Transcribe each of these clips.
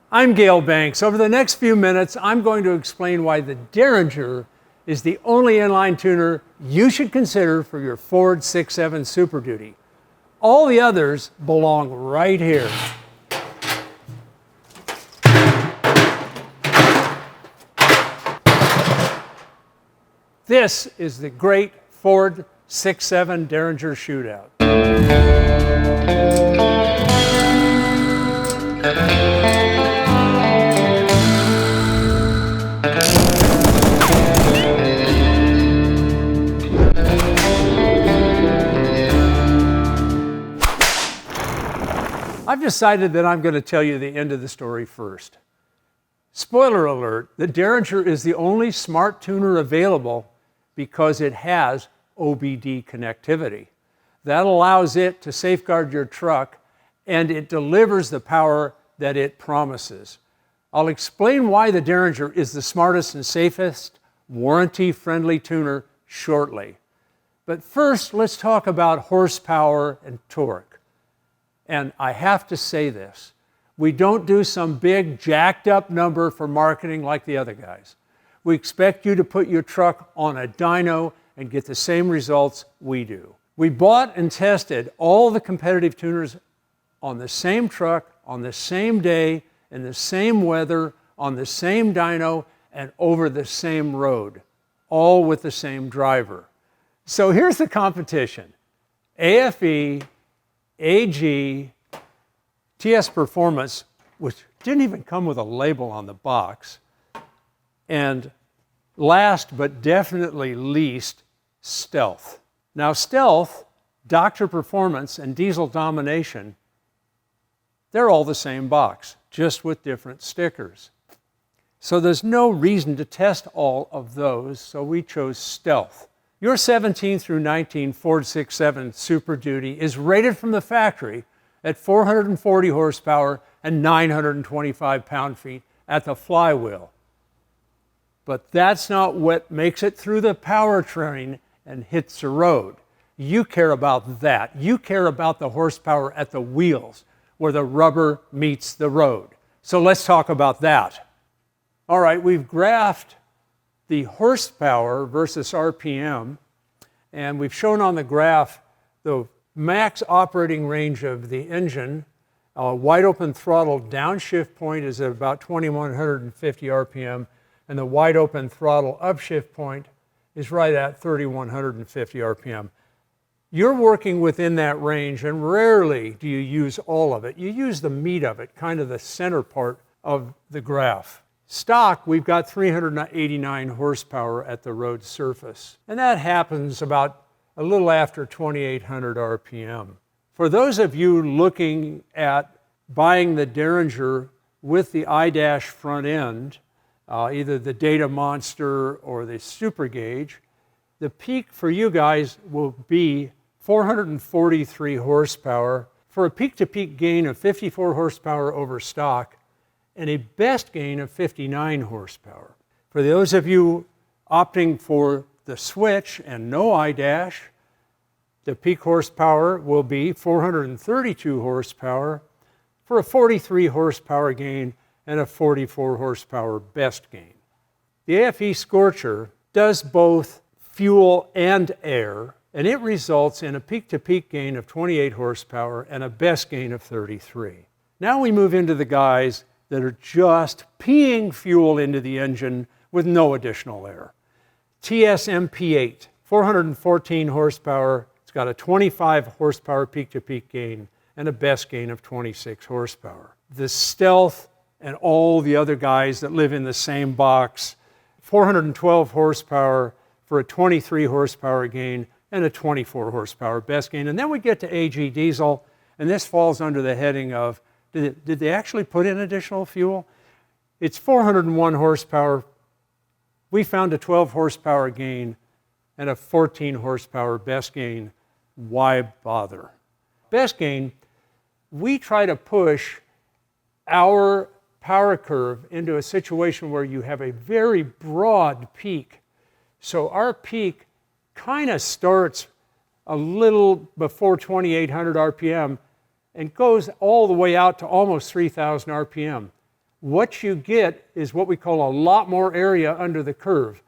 I'm Gale Banks. Over the next few minutes, I'm going to explain why the Derringer is the only inline tuner you should consider for your Ford 6.7 Super Duty. All the others belong right here. This is the great Ford 6.7 Derringer shootout. I've decided that I'm going to tell you the end of the story first. Spoiler alert, the Derringer is the only smart tuner available because it has OBD connectivity. That allows it to safeguard your truck, and it delivers the power that it promises. I'll explain why the Derringer is the smartest and safest warranty-friendly tuner shortly. But first, let's talk about horsepower and torque. And I have to say this, we don't do some big jacked up number for marketing like the other guys. We expect you to put your truck on a dyno and get the same results we do. We bought and tested all the competitive tuners on the same truck, on the same day, in the same weather, on the same dyno, and over the same road, all with the same driver. So here's the competition. AFE, AG, TS Performance, which didn't even come with a label on the box, and last but definitely least, Stealth. Now Stealth, Dr. Performance, and Diesel Domination, they're all the same box, just with different stickers. So there's no reason to test all of those, so we chose Stealth. Your 17 through 19 Ford 6.7 Super Duty is rated from the factory at 440 horsepower and 925 pound-feet at the flywheel. But that's not what makes it through the powertrain and hits the road. You care about that. You care about the horsepower at the wheels, where the rubber meets the road. So let's talk about that. All right, we've graphed the horsepower versus RPM, and we've shown on the graph the max operating range of the engine. Wide open throttle downshift point is at about 2,150 RPM, and the wide open throttle upshift point is right at 3,150 RPM. You're working within that range, and rarely do you use all of it. You use the meat of it, kind of the center part of the graph. Stock, we've got 389 horsepower at the road surface, and that happens about a little after 2,800 RPM. For those of you looking at buying the Derringer with the iDash front end, either the Data Monster or the Super Gauge, the peak for you guys will be 443 horsepower for a peak-to-peak gain of 54 horsepower over stock and a best gain of 59 horsepower. For those of you opting for the switch and no iDash, the peak horsepower will be 432 horsepower for a 43 horsepower gain and a 44 horsepower best gain. The AFE Scorcher does both fuel and air, and it results in a peak-to-peak gain of 28 horsepower and a best gain of 33. Now we move into the guys that are just peeing fuel into the engine with no additional air. TS MP8, 414 horsepower. It's got a 25 horsepower peak-to-peak gain and a best gain of 26 horsepower. The Stealth and all the other guys that live in the same box, 412 horsepower for a 23 horsepower gain and a 24 horsepower best gain. And then we get to AG Diesel, and this falls under the heading of, did they actually put in additional fuel? It's 401 horsepower. We found a 12 horsepower gain and a 14 horsepower best gain. Why bother? Best gain, we try to push our power curve into a situation where you have a very broad peak. So our peak kind of starts a little before 2,800 RPM and goes all the way out to almost 3,000 RPM. what you get is what we call a lot more area under the curve.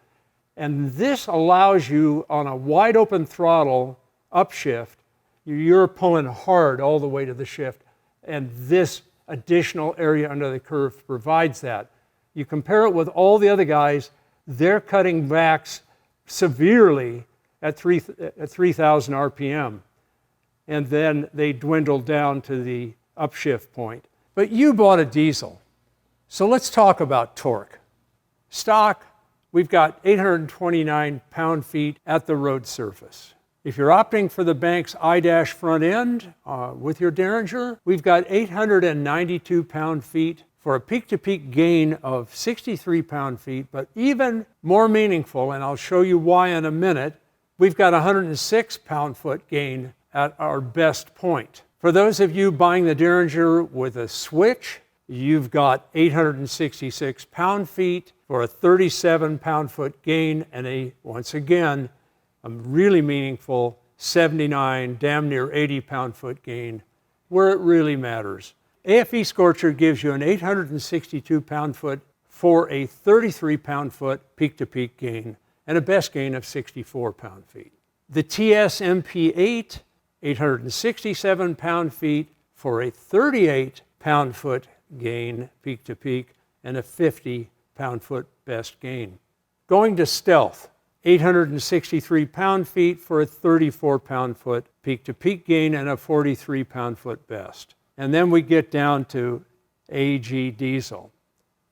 And this allows you, on a wide open throttle upshift, you're pulling hard all the way to the shift, and this additional area under the curve provides that. You compare it with all the other guys, they're cutting back severely at 3,000 RPM, and then they dwindle down to the upshift point. But you bought a diesel, so let's talk about torque. Stock, we've got 829 pound-feet at the road surface. If you're opting for the Banks iDash front end with your Derringer, we've got 892 pound-feet for a peak-to-peak gain of 63 pound-feet, but even more meaningful, and I'll show you why in a minute, we've got 106 pound-foot gain at our best point. For those of you buying the Derringer with a switch, you've got 866 pound-feet for a 37 pound-foot gain and once again, a really meaningful 79, damn near 80 pound-foot gain where it really matters. AFE Scorcher gives you an 862 pound-foot for a 33 pound-foot peak-to-peak gain and a best gain of 64 pound-feet. The TS MP8, 867 pound-feet for a 38 pound-foot gain peak-to-peak and a 50 pound-foot best gain. Going to Stealth, 863 pound-feet for a 34 pound-foot peak-to-peak gain and a 43 pound-foot best. And then we get down to AG Diesel,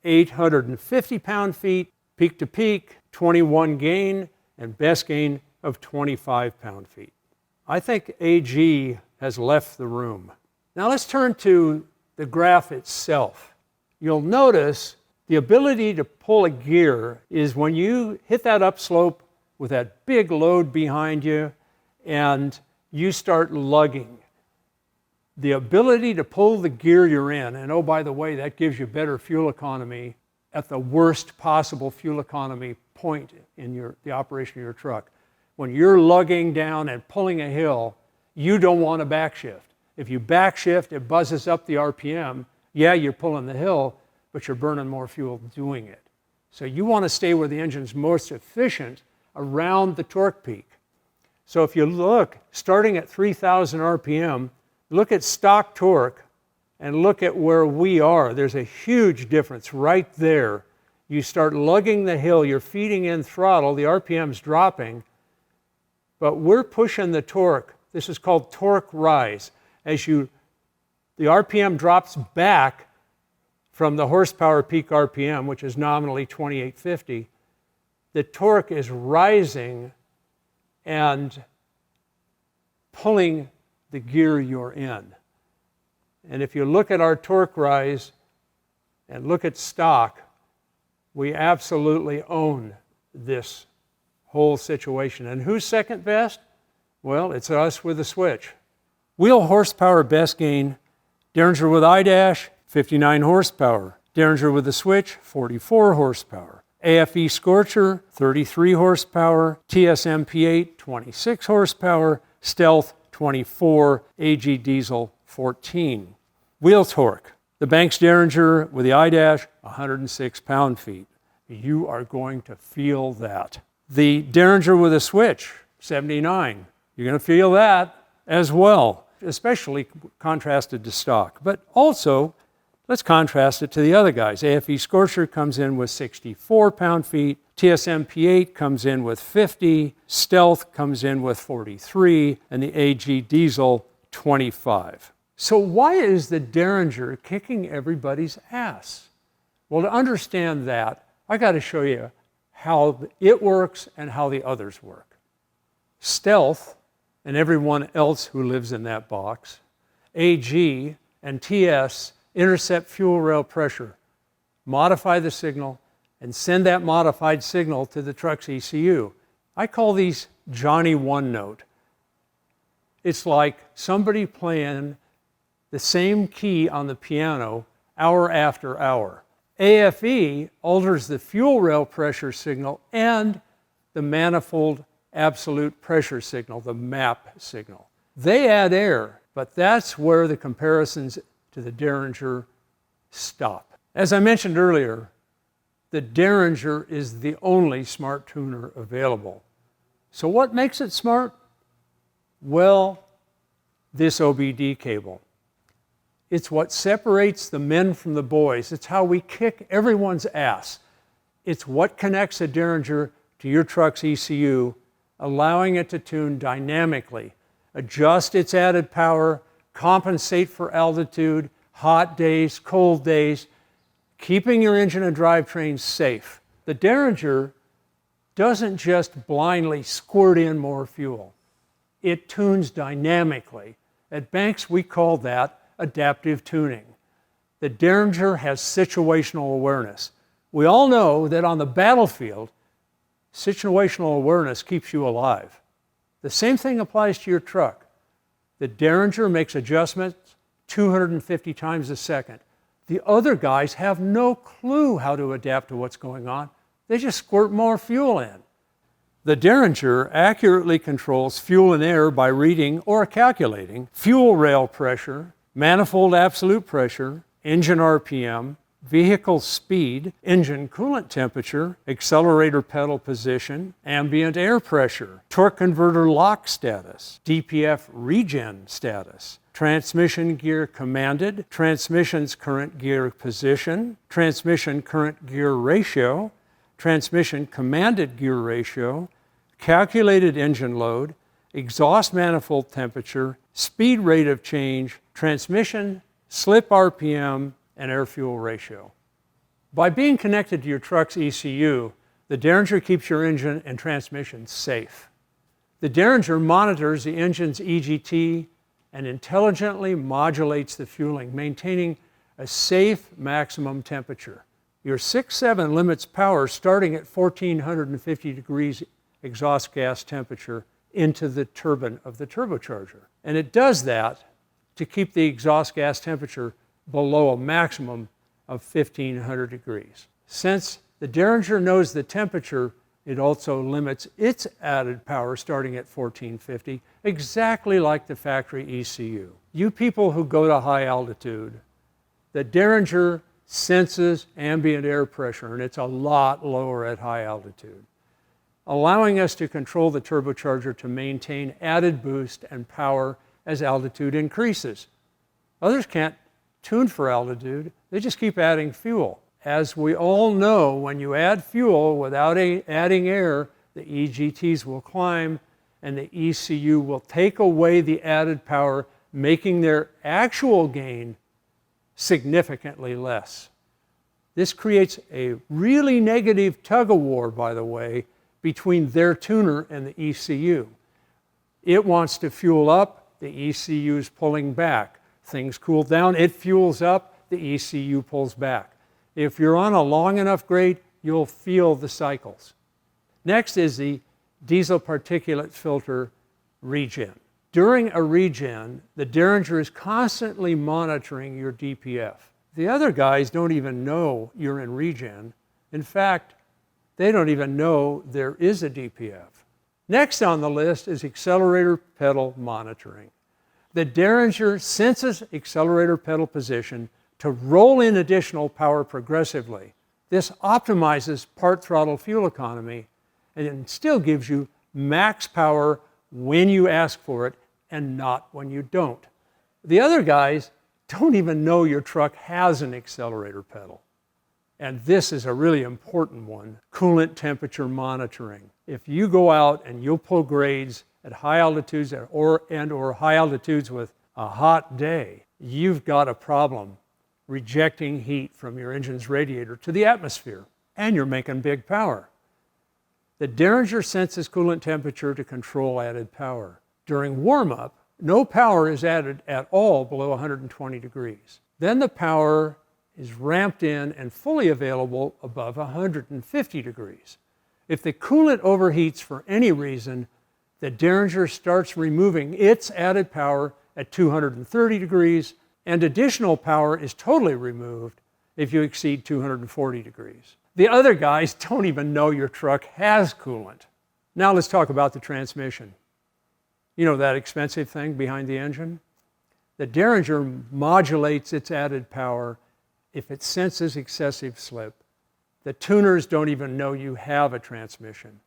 850 pound-feet peak-to-peak, 21 gain, and best gain of 25 pound-feet. I think AG has left the room. Now let's turn to the graph itself. You'll notice the ability to pull a gear is when you hit that upslope with that big load behind you and you start lugging. The ability to pull the gear you're in, and oh, by the way, that gives you better fuel economy at the worst possible fuel economy point in the operation of your truck. When you're lugging down and pulling a hill, you don't want to backshift. If you backshift, it buzzes up the RPM. Yeah, you're pulling the hill, but you're burning more fuel doing it. So you want to stay where the engine's most efficient around the torque peak. So if you look, starting at 3,000 RPM, look at stock torque and look at where we are. There's a huge difference right there. You start lugging the hill, you're feeding in throttle, the RPM's dropping, but we're pushing the torque. This is called torque rise. As the RPM drops back from the horsepower peak RPM, which is nominally 2850, the torque is rising and pulling the gear you're in. And if you look at our torque rise and look at stock, we absolutely own this whole situation. And who's second best? Well, it's us with a switch. Wheel horsepower best gain, Derringer with iDash, 59 horsepower. Derringer with a switch, 44 horsepower. AFE Scorcher, 33 horsepower. TSMP8, 26 horsepower. Stealth, 24. AG Diesel, 14. Wheel torque, the Banks Derringer with the iDash, 106 pound-feet. You are going to feel that. The Derringer with a switch, 79. You're going to feel that as well, especially contrasted to stock. But also, let's contrast it to the other guys. AFE Scorcher comes in with 64 pound-feet. TSMP8 comes in with 50. Stealth comes in with 43. And the AG Diesel, 25. So why is the Derringer kicking everybody's ass? Well, to understand that, I got to show you how it works and how the others work. Stealth, and everyone else who lives in that box, AG and TS intercept fuel rail pressure, modify the signal, and send that modified signal to the truck's ECU. I call these Johnny One Note. It's like somebody playing the same key on the piano hour after hour. AFE alters the fuel rail pressure signal and the manifold absolute pressure signal, the MAP signal. They add air, but that's where the comparisons to the Derringer stop. As I mentioned earlier, the Derringer is the only smart tuner available. So what makes it smart? Well, this OBD cable. It's what separates the men from the boys. It's how we kick everyone's ass. It's what connects a Derringer to your truck's ECU, allowing it to tune dynamically, adjust its added power, compensate for altitude, hot days, cold days, keeping your engine and drivetrain safe. The Derringer doesn't just blindly squirt in more fuel. It tunes dynamically. At Banks, we call that adaptive tuning. The Derringer has situational awareness. We all know that on the battlefield, situational awareness keeps you alive. The same thing applies to your truck. The Derringer makes adjustments 250 times a second. The other guys have no clue how to adapt to what's going on. They just squirt more fuel in. The Derringer accurately controls fuel and air by reading or calculating fuel rail pressure, manifold absolute pressure, engine RPM, vehicle speed, engine coolant temperature, accelerator pedal position, ambient air pressure, torque converter lock status, DPF regen status, transmission gear commanded, transmission's current gear position, transmission current gear ratio, transmission commanded gear ratio, calculated engine load, exhaust manifold temperature, speed rate of change, transmission, slip RPM, and air-fuel ratio. By being connected to your truck's ECU, the Derringer keeps your engine and transmission safe. The Derringer monitors the engine's EGT and intelligently modulates the fueling, maintaining a safe maximum temperature. Your 6.7 limits power starting at 1450 degrees exhaust gas temperature into the turbine of the turbocharger. And it does that to keep the exhaust gas temperature below a maximum of 1500 degrees. Since the Derringer knows the temperature, it also limits its added power starting at 1450, exactly like the factory ECU. You people who go to high altitude, the Derringer senses ambient air pressure, and it's a lot lower at high altitude, allowing us to control the turbocharger to maintain added boost and power as altitude increases. Others can't tune for altitude, they just keep adding fuel. As we all know, when you add fuel without adding air, the EGTs will climb and the ECU will take away the added power, making their actual gain significantly less. This creates a really negative tug-of-war, by the way, between their tuner and the ECU. It wants to fuel up, the ECU is pulling back. Things cool down, it fuels up, the ECU pulls back. If you're on a long enough grade, you'll feel the cycles. Next is the diesel particulate filter regen. During a regen, the Derringer is constantly monitoring your DPF. The other guys don't even know you're in regen. In fact, they don't even know there is a DPF. Next on the list is accelerator pedal monitoring. The Derringer senses accelerator pedal position to roll in additional power progressively. This optimizes part throttle fuel economy and it still gives you max power when you ask for it and not when you don't. The other guys don't even know your truck has an accelerator pedal. And this is a really important one, coolant temperature monitoring. If you go out and you'll pull grades at high altitudes or high altitudes with a hot day, you've got a problem rejecting heat from your engine's radiator to the atmosphere, and you're making big power. The Derringer senses coolant temperature to control added power. During warm-up, no power is added at all below 120 degrees. Then the power is ramped in and fully available above 150 degrees. If the coolant overheats for any reason, the Derringer starts removing its added power at 230 degrees, and additional power is totally removed if you exceed 240 degrees. The other guys don't even know your truck has coolant. Now let's talk about the transmission. You know that expensive thing behind the engine? The Derringer modulates its added power if it senses excessive slip, the tuners don't even know you have a transmission.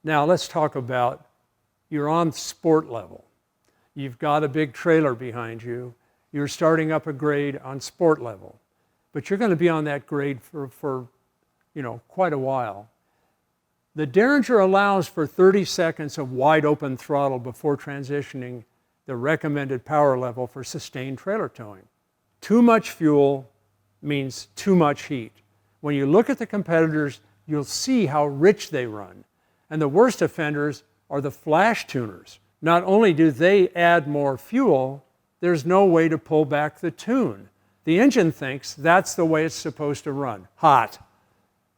Now let's talk about, you're on sport level. You've got a big trailer behind you. You're starting up a grade on sport level. But you're going to be on that grade for quite a while. The Derringer allows for 30 seconds of wide open throttle before transitioning the recommended power level for sustained trailer towing. Too much fuel means too much heat. When you look at the competitors, you'll see how rich they run. And the worst offenders are the flash tuners. Not only do they add more fuel, there's no way to pull back the tune. The engine thinks that's the way it's supposed to run, hot.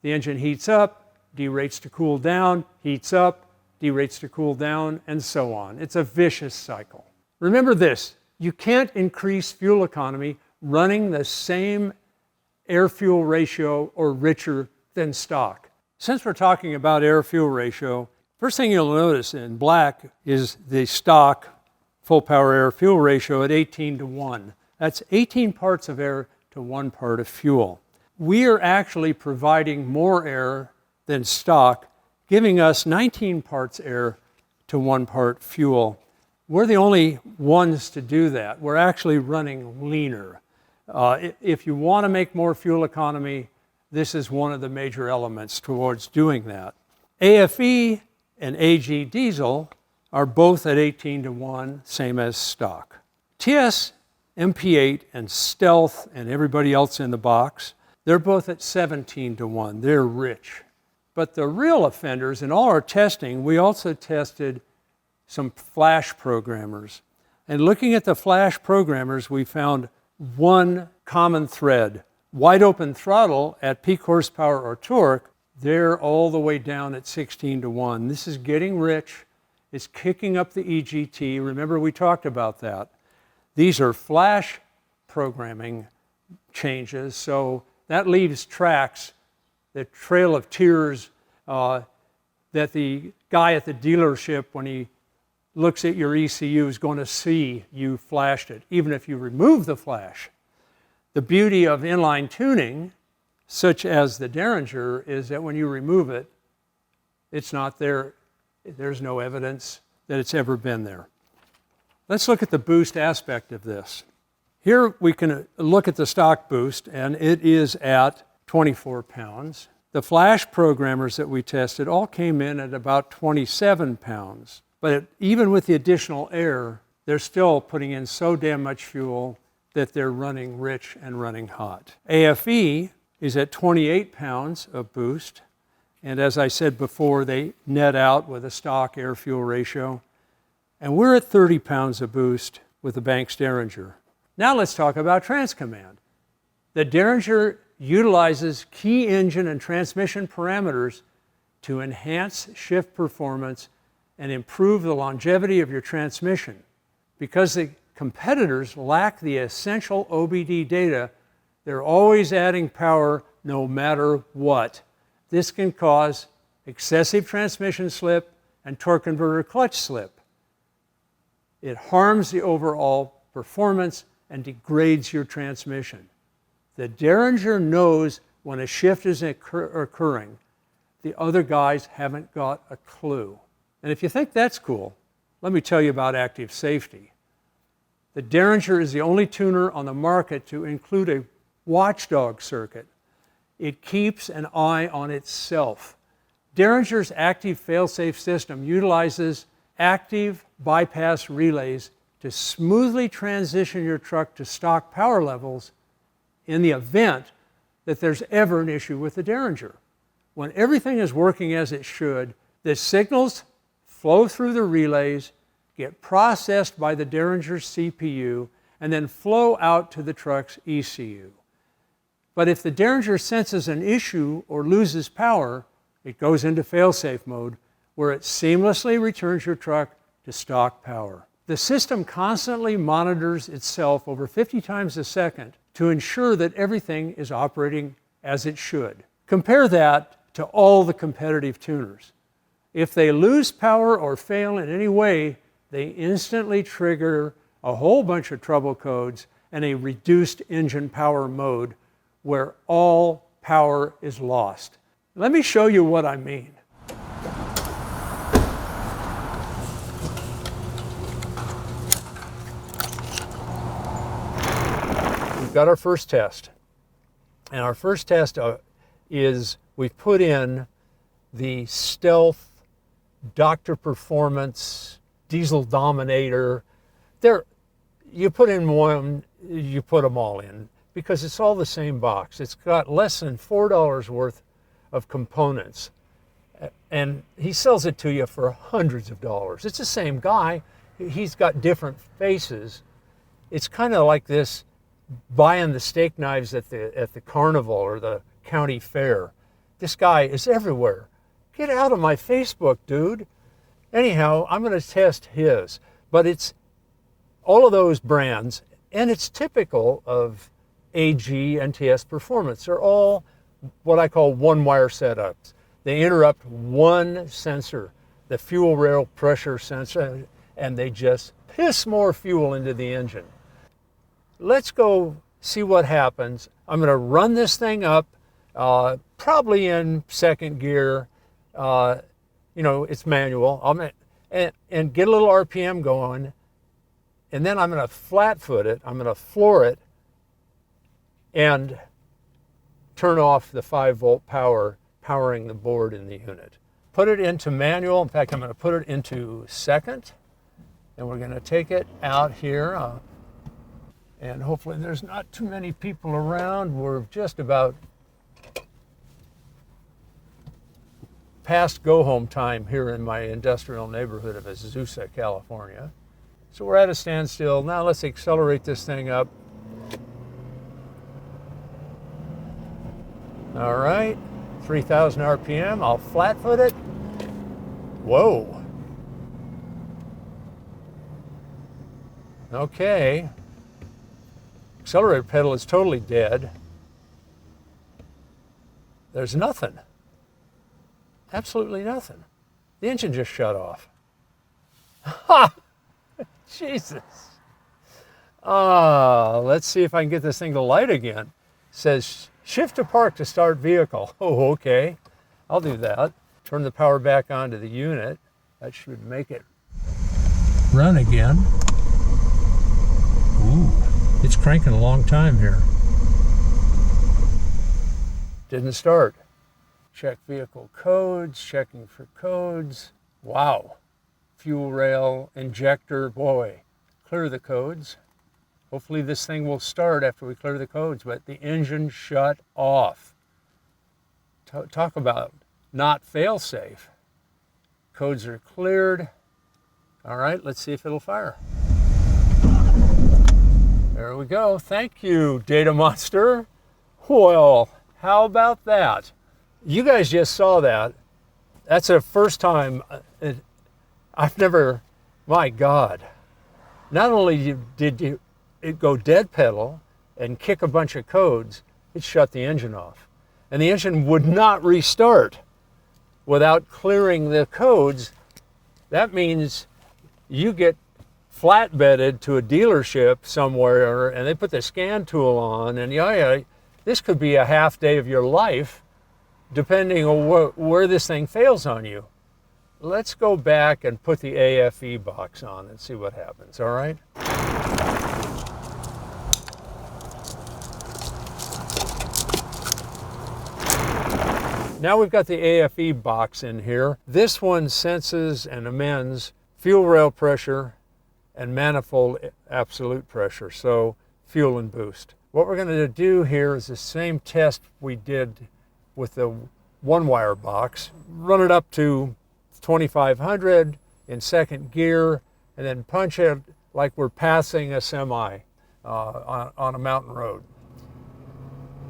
The engine heats up, derates to cool down, heats up, derates to cool down, and so on. It's a vicious cycle. Remember this, you can't increase fuel economy running the same air-fuel ratio or richer than stock. Since we're talking about air-fuel ratio, first thing you'll notice in black is the stock full power air-fuel ratio at 18:1. That's 18 parts of air to 1 part of fuel. We are actually providing more air than stock, giving us 19 parts air to 1 part fuel. We're the only ones to do that. We're actually running leaner. If you want to make more fuel economy, this is one of the major elements towards doing that. AFE and AG diesel are both at 18:1, same as stock. TS, MP8, and Stealth, and everybody else in the box, they're both at 17:1. They're rich. But the real offenders, in all our testing, we also tested some flash programmers. And looking at the flash programmers, we found one common thread. Wide open throttle at peak horsepower or torque, they're all the way down at 16:1. This is getting rich. It's kicking up the EGT. Remember, we talked about that. These are flash programming changes, so that leaves tracks, the trail of tears that the guy at the dealership, when he looks at your ECU, is going to see you flashed it, even if you remove the flash. The beauty of inline tuning, such as the Derringer, is that when you remove it, it's not there. There's no evidence that it's ever been there. Let's look at the boost aspect of this. Here we can look at the stock boost, and it is at 24 pounds. The flash programmers that we tested all came in at about 27 pounds. But even with the additional air, they're still putting in so damn much fuel that they're running rich and running hot. AFE is at 28 pounds of boost. And as I said before, they net out with a stock air-fuel ratio. And we're at 30 pounds of boost with the Banks Derringer. Now let's talk about TransCommand. The Derringer utilizes key engine and transmission parameters to enhance shift performance and improve the longevity of your transmission. Because the competitors lack the essential OBD data, they're always adding power no matter what. This can cause excessive transmission slip and torque converter clutch slip. It harms the overall performance and degrades your transmission. The Derringer knows when a shift is occurring. The other guys haven't got a clue. And if you think that's cool, let me tell you about active safety. The Derringer is the only tuner on the market to include a watchdog circuit. It keeps an eye on itself. Derringer's active fail-safe system utilizes active bypass relays to smoothly transition your truck to stock power levels in the event that there's ever an issue with the Derringer. When everything is working as it should, the signals flow through the relays, get processed by the Derringer's CPU, and then flow out to the truck's ECU. But if the Derringer senses an issue or loses power, it goes into fail-safe mode, where it seamlessly returns your truck to stock power. The system constantly monitors itself over 50 times a second to ensure that everything is operating as it should. Compare that to all the competitive tuners. If they lose power or fail in any way, they instantly trigger a whole bunch of trouble codes and a reduced engine power mode, where all power is lost. Let me show you what I mean. We've got our first test. And our first test is we've put in the Stealth Dr. Performance Diesel Dominator. You put in one, you put them all in, because it's all the same box. It's got less than $4 worth of components. And he sells it to you for hundreds of dollars. It's the same guy. He's got different faces. It's kind of like this buying the steak knives at the carnival or the county fair. This guy is everywhere. Get out of my Facebook, dude. Anyhow, I'm going to test his. But it's all of those brands, and it's typical of AG and TS Performance. They're all what I call one-wire setups. They interrupt one sensor, the fuel rail pressure sensor, and they just piss more fuel into the engine. Let's go see what happens. I'm going to run this thing up, probably in second gear. It's manual. And get a little RPM going. And then I'm going to flat foot it. I'm going to floor it and turn off the 5-volt power powering the board in the unit. Put it into manual. In fact, I'm going to put it into second. And we're going to take it out here. And hopefully there's not too many people around. We're just about past go-home time here in my industrial neighborhood of Azusa, California. So we're at a standstill. Now let's accelerate this thing up. All right, 3,000 RPM. I'll flat foot it. Whoa. Okay. Accelerator pedal is totally dead. There's nothing. Absolutely nothing. The engine just shut off. Ha! Jesus. Let's see if I can get this thing to light again. It says shift to park to start vehicle. Oh, okay. I'll do that. Turn the power back onto the unit. That should make it run again. Ooh, it's cranking a long time here. Didn't start. Check vehicle codes, checking for codes. Wow. Fuel rail, injector, boy. Clear the codes. Hopefully this thing will start after we clear the codes, but the engine shut off. Talk about not fail-safe. Codes are cleared. All right, let's see if it'll fire. There we go. Thank you, Data Monster. Well, how about that? You guys just saw that. That's the first time I've never, my God. Not only did it go dead pedal and kick a bunch of codes, it shut the engine off. And the engine would not restart without clearing the codes. That means you get flatbedded to a dealership somewhere and they put the scan tool on, and this could be a half day of your life depending on where this thing fails on you. Let's go back and put the AFE box on and see what happens, all right? Now we've got the AFE box in here. This one senses and amends fuel rail pressure and manifold absolute pressure, so fuel and boost. What we're going to do here is the same test we did with the one-wire box. Run it up to 2,500 in second gear, and then punch it like we're passing a semi on a mountain road.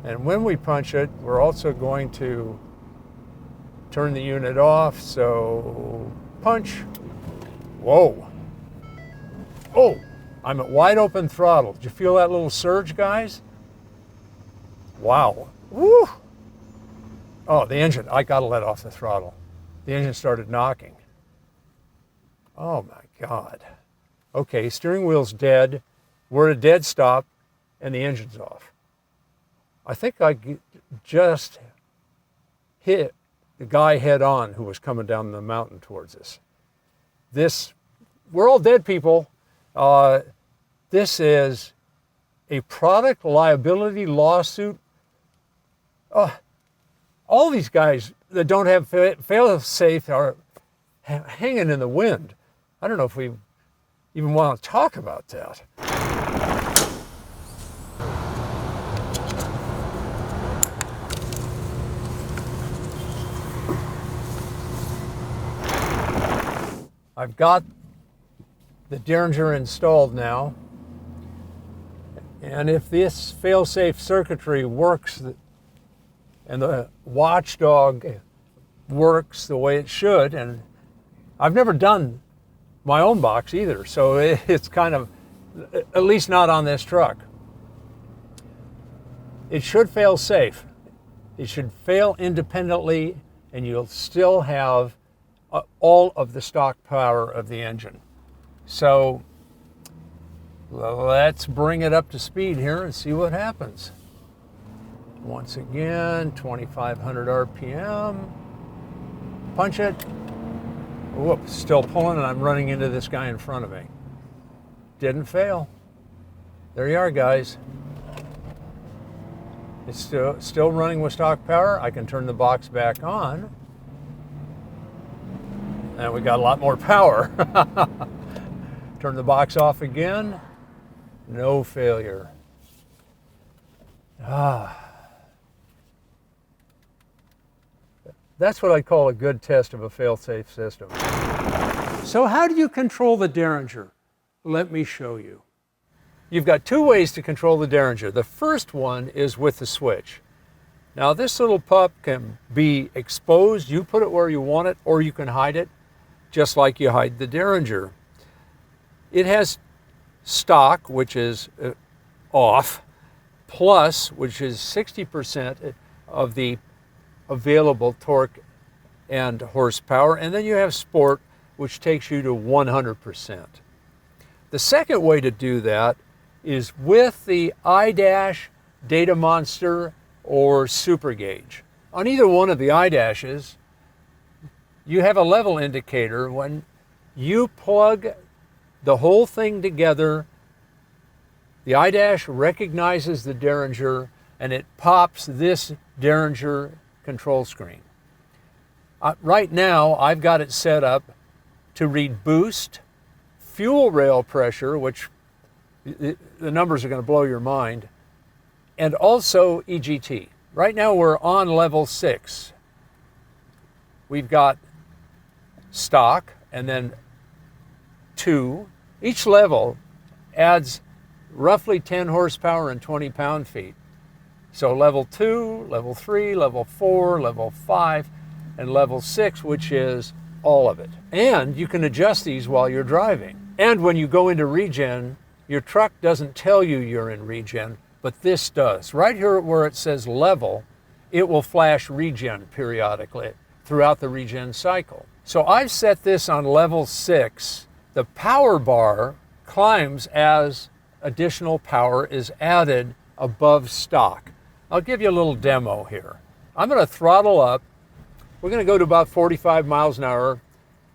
And when we punch it, we're also going to turn the unit off, so punch. Whoa. Oh, I'm at wide open throttle. Did you feel that little surge, guys? Wow. Woo! Oh, the engine, I gotta let off the throttle. The engine started knocking. Oh my God. Okay, steering wheel's dead. We're at a dead stop and the engine's off. I think I just hit the guy head on who was coming down the mountain towards us. We're all dead, people. This is a product liability lawsuit. All these guys that don't have fail-safe are hanging in the wind. I don't know if we even want to talk about that. I've got the Derringer installed now, and if this fail-safe circuitry works and the watchdog works the way it should, and I've never done my own box either, so it's kind of, at least not on this truck. It should fail safe. It should fail independently, and you'll still have all of the stock power of the engine. So let's bring it up to speed here and see what happens. Once again, 2,500 RPM. Punch it. Whoops, still pulling, and I'm running into this guy in front of me. Didn't fail. There you are, guys. It's still running with stock power. I can turn the box back on. And we got a lot more power. Turn the box off again. No failure. That's what I call a good test of a fail-safe system. So how do you control the Derringer? Let me show you. You've got two ways to control the Derringer. The first one is with the switch. Now this little pup can be exposed. You put it where you want it, or you can hide it, just like you hide the Derringer. It has stock, which is off, plus, which is 60% of the available torque and horsepower, and then you have sport, which takes you to 100%. The second way to do that is with the iDash, Data Monster, or Super Gauge. On either one of the iDashes, you have a level indicator. When you plug the whole thing together, the iDash recognizes the Derringer and it pops this Derringer control screen. Right now, I've got it set up to read boost, fuel rail pressure, which the numbers are going to blow your mind, and also EGT. Right now, we're on level 6. We've got stock and then 2. Each level adds roughly 10 horsepower and 20 pound-feet. So level 2, level 3, level 4, level 5, and level 6, which is all of it. And you can adjust these while you're driving. And when you go into regen, your truck doesn't tell you you're in regen, but this does. Right here where it says level, it will flash regen periodically throughout the regen cycle. So I've set this on level 6. The power bar climbs as additional power is added above stock. I'll give you a little demo here. I'm going to throttle up. We're going to go to about 45 miles an hour,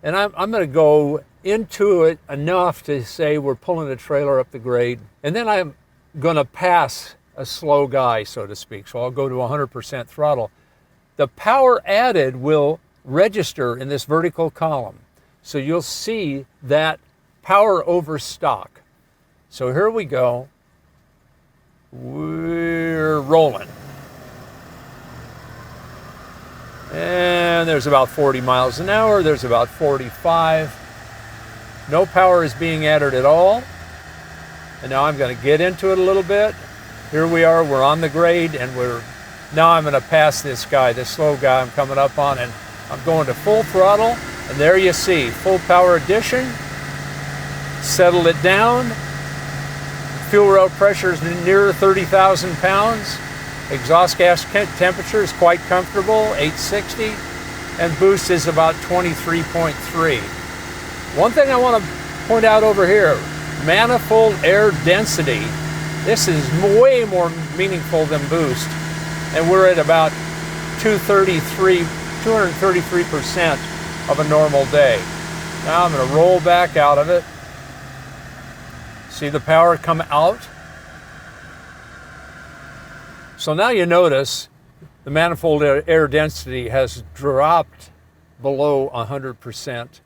and I'm going to go into it enough to say we're pulling a trailer up the grade, and then I'm going to pass a slow guy, so to speak. So I'll go to 100% throttle. The power added will register in this vertical column. So you'll see that power over stock. So here we go. We're rolling. And there's about 40 miles an hour. There's about 45. No power is being added at all. And now I'm going to get into it a little bit. Here we are. We're on the grade, and now I'm going to pass this guy, this slow guy I'm coming up on, and I'm going to full throttle. And there you see, full power addition. Settle it down. Fuel rail pressure is near 30,000 pounds. Exhaust gas temperature is quite comfortable, 860. And boost is about 23.3. One thing I want to point out over here, manifold air density. This is way more meaningful than boost. and we're at about 233% of a normal day. Now I'm going to roll back out of it. See the power come out? So now you notice the manifold air density has dropped below 100%.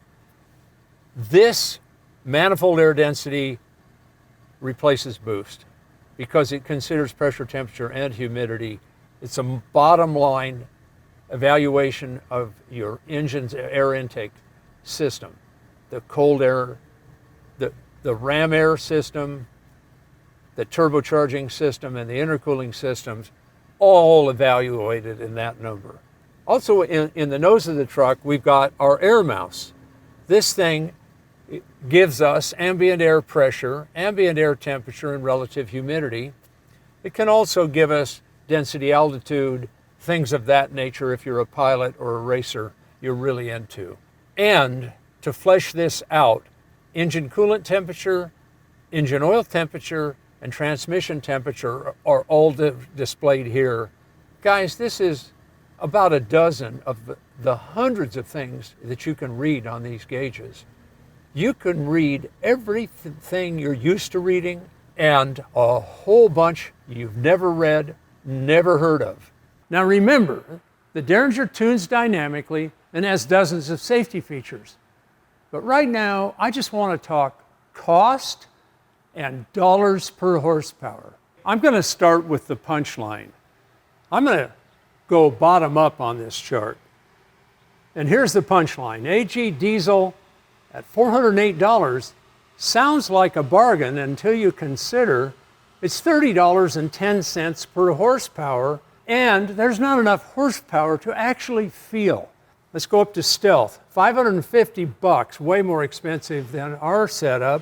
This manifold air density replaces boost because it considers pressure, temperature, and humidity. It's a bottom line evaluation of your engine's air intake system. The cold air, the ram air system, the turbocharging system, and the intercooling systems, all evaluated in that number. Also in the nose of the truck, we've got our air mouse. This thing gives us ambient air pressure, ambient air temperature, and relative humidity. It can also give us density, altitude, things of that nature if you're a pilot or a racer you're really into. And to flesh this out, engine coolant temperature, engine oil temperature, and transmission temperature are all displayed here. Guys, this is about a dozen of the hundreds of things that you can read on these gauges. You can read everything you're used to reading and a whole bunch you've never read, never heard of. Now remember, the Derringer tunes dynamically and has dozens of safety features. But right now, I just want to talk cost and dollars per horsepower. I'm going to start with the punchline. I'm going to go bottom up on this chart. And here's the punchline. AG diesel at $408 sounds like a bargain until you consider it's $30.10 per horsepower, and there's not enough horsepower to actually feel. Let's go up to Stealth. $550, way more expensive than our setup,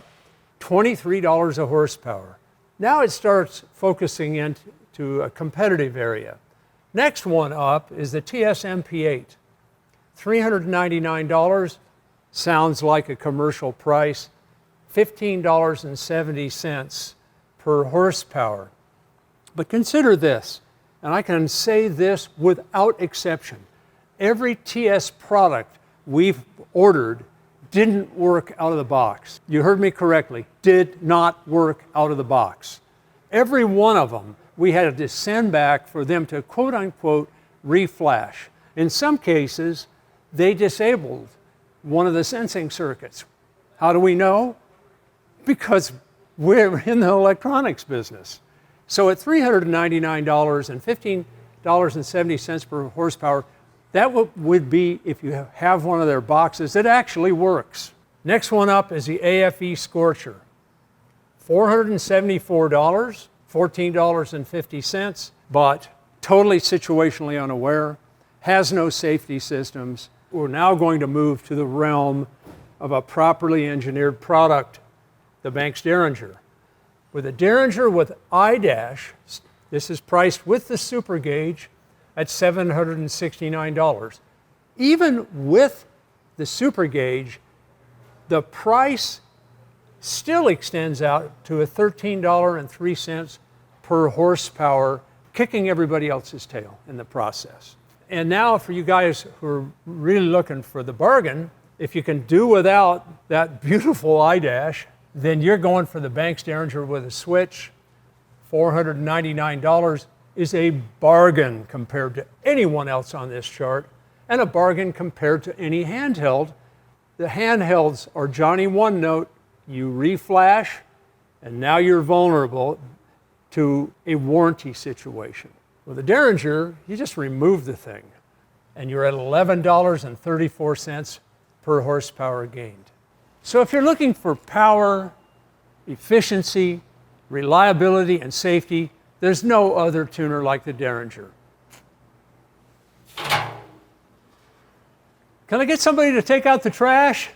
$23 a horsepower. Now it starts focusing into a competitive area. Next one up is the TS-MP8. $399, sounds like a commercial price, $15.70 per horsepower. But consider this, and I can say this without exception. Every TS product we've ordered didn't work out of the box. You heard me correctly, did not work out of the box. Every one of them we had to send back for them to quote unquote reflash. In some cases, they disabled one of the sensing circuits. How do we know? Because we're in the electronics business. So at $399 and $15.70 per horsepower, that would be if you have one of their boxes that actually works. Next one up is the AFE Scorcher. $474, $14.50, but totally situationally unaware, has no safety systems. We're now going to move to the realm of a properly engineered product, the Banks Derringer. With a Derringer with iDash, this is priced with the super gauge at $769. Even with the super gauge, the price still extends out to a $13.03 per horsepower, kicking everybody else's tail in the process. And now for you guys who are really looking for the bargain, if you can do without that beautiful iDash, then you're going for the Banks Derringer with a switch. $499 is a bargain compared to anyone else on this chart, and a bargain compared to any handheld. The handhelds are Johnny One Note. You reflash, and now you're vulnerable to a warranty situation. With the Derringer, you just remove the thing, and you're at $11.34 per horsepower gained. So if you're looking for power, efficiency, reliability, and safety, there's no other tuner like the Derringer. Can I get somebody to take out the trash?